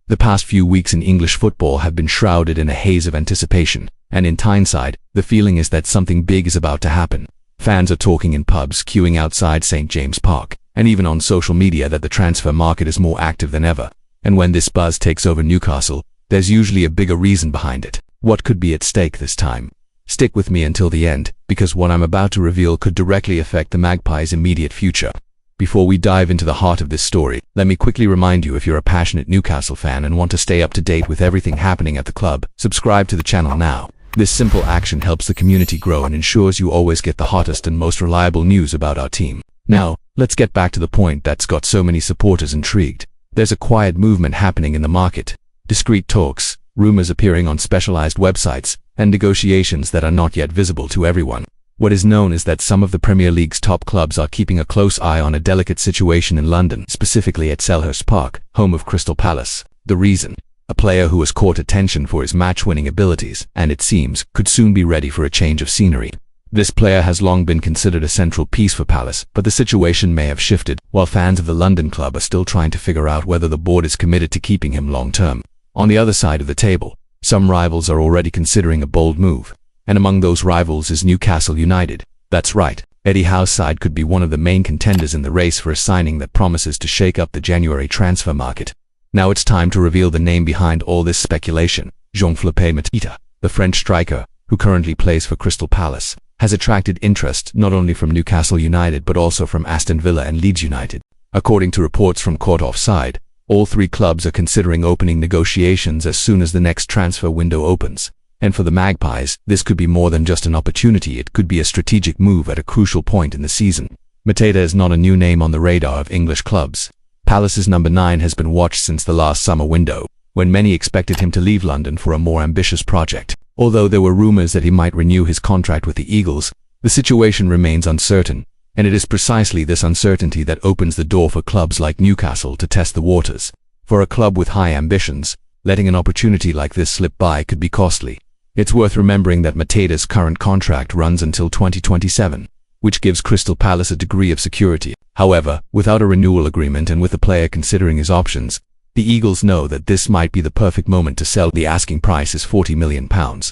The past few weeks in English football have been shrouded in a haze of anticipation, and in Tyneside, the feeling is that something big is about to happen. Fans are talking in pubs, queuing outside St. James Park, and even on social media that the transfer market is more active than ever. And when this buzz takes over Newcastle, there's usually a bigger reason behind it. What could be at stake this time? Stick with me until the end, because what I'm about to reveal could directly affect the Magpies' immediate future. Before we dive into the heart of this story, let me quickly remind you, if you're a passionate Newcastle fan and want to stay up to date with everything happening at the club, subscribe to the channel now. This simple action helps the community grow and ensures you always get the hottest and most reliable news about our team. Now, let's get back to the point that's got so many supporters intrigued. There's a quiet movement happening in the market. Discreet talks, rumors appearing on specialized websites, and negotiations that are not yet visible to everyone. What is known is that some of the Premier League's top clubs are keeping a close eye on a delicate situation in London, specifically at Selhurst Park, home of Crystal Palace. The reason? A player who has caught attention for his match-winning abilities, and it seems, could soon be ready for a change of scenery. This player has long been considered a central piece for Palace, but the situation may have shifted, while fans of the London club are still trying to figure out whether the board is committed to keeping him long-term. On the other side of the table, some rivals are already considering a bold move. And among those rivals is Newcastle United. That's right, Eddie Howe's side could be one of the main contenders in the race for a signing that promises to shake up the January transfer market. Now it's time to reveal the name behind all this speculation. Jean-Philippe Mateta, the French striker, who currently plays for Crystal Palace, has attracted interest not only from Newcastle United but also from Aston Villa and Leeds United. According to reports from Court Offside, all three clubs are considering opening negotiations as soon as the next transfer window opens. And for the Magpies, this could be more than just an opportunity, it could be a strategic move at a crucial point in the season. Mateta is not a new name on the radar of English clubs. Palace's number 9 has been watched since the last summer window, when many expected him to leave London for a more ambitious project. Although there were rumours that he might renew his contract with the Eagles, the situation remains uncertain, and it is precisely this uncertainty that opens the door for clubs like Newcastle to test the waters. For a club with high ambitions, letting an opportunity like this slip by could be costly. It's worth remembering that Mateta's current contract runs until 2027, which gives Crystal Palace a degree of security. However, without a renewal agreement and with the player considering his options, the Eagles know that this might be the perfect moment to sell. The asking price is £40 million,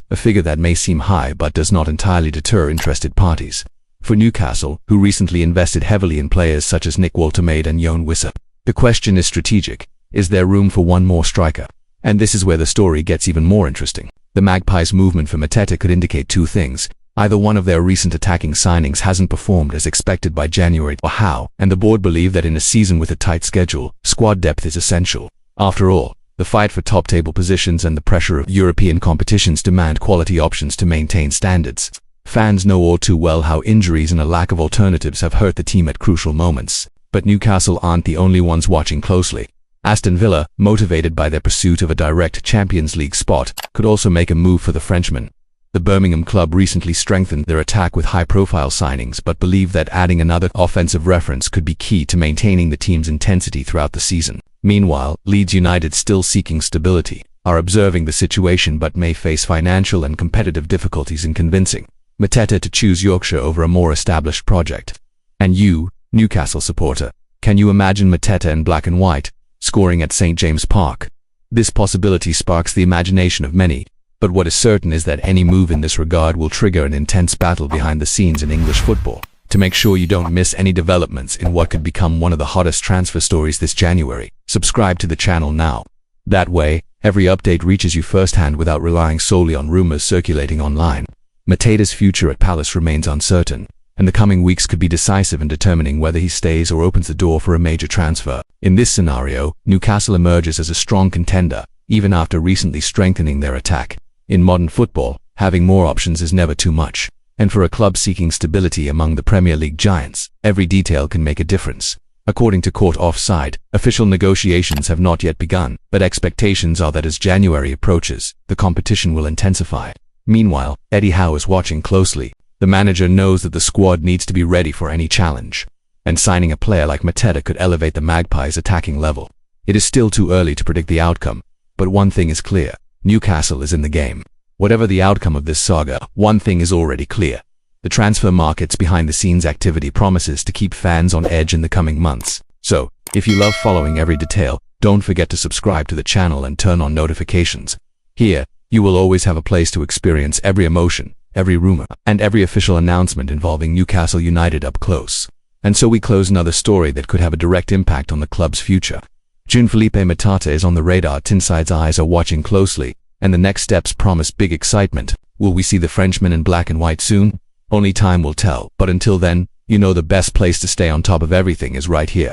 a figure that may seem high but does not entirely deter interested parties. For Newcastle, who recently invested heavily in players such as Nick Woltemade and Yoane Wissa, the question is strategic. Is there room for one more striker? And this is where the story gets even more interesting. The Magpies' movement for Mateta could indicate two things. Either one of their recent attacking signings hasn't performed as expected by January, or Howe and the board believe that in a season with a tight schedule, squad depth is essential. After all, the fight for top-table positions and the pressure of European competitions demand quality options to maintain standards. Fans know all too well how injuries and a lack of alternatives have hurt the team at crucial moments. But Newcastle aren't the only ones watching closely. Aston Villa, motivated by their pursuit of a direct Champions League spot, could also make a move for the Frenchman. The Birmingham club recently strengthened their attack with high-profile signings but believe that adding another offensive reference could be key to maintaining the team's intensity throughout the season. Meanwhile, Leeds United, still seeking stability, are observing the situation but may face financial and competitive difficulties in convincing Mateta to choose Yorkshire over a more established project. And you, Newcastle supporter, can you imagine Mateta in black and white, scoring at St. James Park? This possibility sparks the imagination of many, but what is certain is that any move in this regard will trigger an intense battle behind the scenes in English football. To make sure you don't miss any developments in what could become one of the hottest transfer stories this January, subscribe to the channel now. That way, every update reaches you firsthand without relying solely on rumors circulating online. Mateta's future at Palace remains uncertain, and the coming weeks could be decisive in determining whether he stays or opens the door for a major transfer. In this scenario, Newcastle emerges as a strong contender, even after recently strengthening their attack. In modern football, having more options is never too much, and for a club seeking stability among the Premier League giants, every detail can make a difference. According to Court Offside, official negotiations have not yet begun, but expectations are that as January approaches, the competition will intensify. Meanwhile, Eddie Howe is watching closely. The manager knows that the squad needs to be ready for any challenge, and signing a player like Mateta could elevate the Magpies' attacking level. It is still too early to predict the outcome, but one thing is clear. Newcastle is in the game. Whatever the outcome of this saga, one thing is already clear. The transfer market's behind-the-scenes activity promises to keep fans on edge in the coming months. So, if you love following every detail, don't forget to subscribe to the channel and turn on notifications. Here, you will always have a place to experience every emotion, every rumor, and every official announcement involving Newcastle United up close. And so we close another story that could have a direct impact on the club's future. Jean-Philippe Mateta is on the radar. Tyneside's eyes are watching closely, and the next steps promise big excitement. Will we see the Frenchman in black and white soon? Only time will tell, but until then, you know the best place to stay on top of everything is right here.